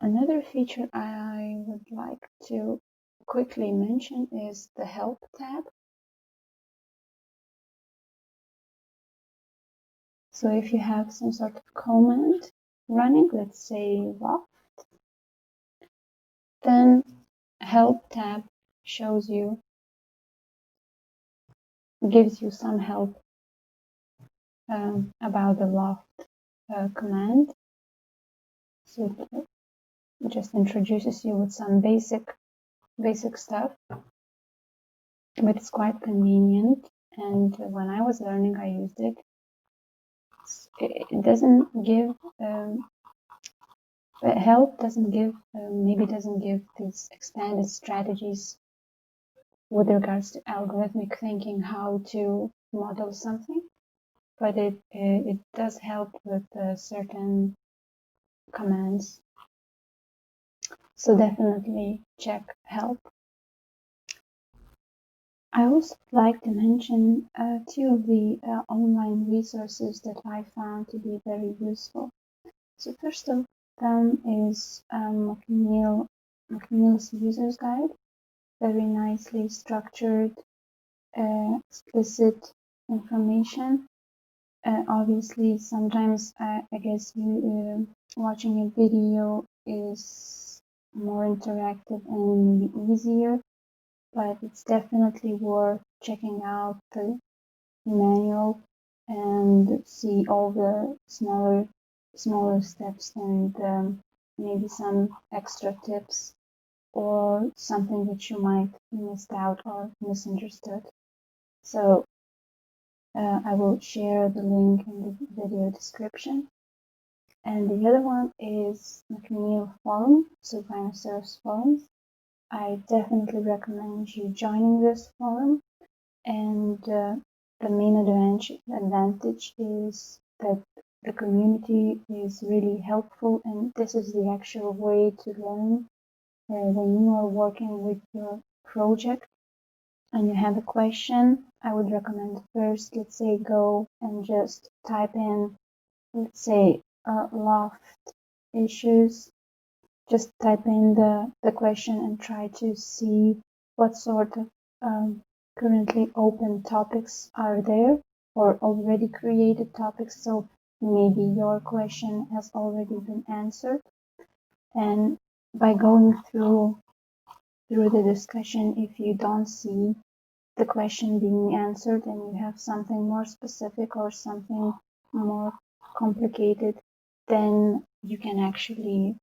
Another feature I would like to quickly mention is the Help tab. So if you have some sort of command running, let's say loft, then Help tab shows you, gives you some help about the loft command. So it just introduces you with some basic stuff, but it's quite convenient. And when I was learning, I used it. It doesn't give help doesn't give maybe doesn't give these expanded strategies with regards to algorithmic thinking, how to model something, but it does help with certain commands. So definitely check help. I also like to mention two of the online resources that I found to be very useful. So first of them is McNeel's User's Guide, very nicely structured, explicit information. Obviously, sometimes I guess watching a video is more interactive and easier, but it's definitely worth checking out the manual and see all the smaller steps and maybe some extra tips or something that you might missed out or misunderstood. So I will share the link in the video description. And the other one is McNeel Forum, so Rhinoceros forums. I definitely recommend you joining this forum, and the main advantage is that the community is really helpful, and this is the actual way to learn when you are working with your project and you have a question. I would recommend first, let's say, go and just type in, let's say, loft issues. Just type in the question and try to see what sort of currently open topics are there, or already created topics. So maybe your question has already been answered. And by going through the discussion, if you don't see the question being answered and you have something more specific or something more complicated, then you can actually,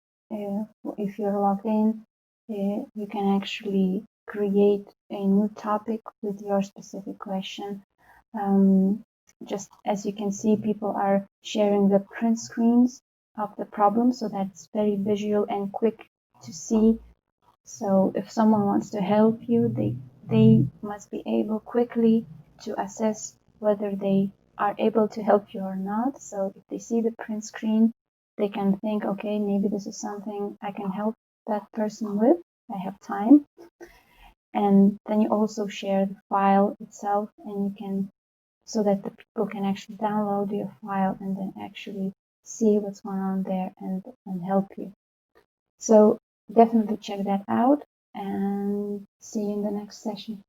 if you're logged in, you can actually create a new topic with your specific question. Just as you can see, people are sharing the print screens of the problem, so that's very visual and quick to see. So if someone wants to help you, they must be able quickly to assess whether they are able to help you or not. So if they see the print screen, they can think, okay, maybe this is something I can help that person with. I have time. And then you also share the file itself, and you can, so that the people can actually download your file and then actually see what's going on there and help you. So definitely check that out, and see you in the next session.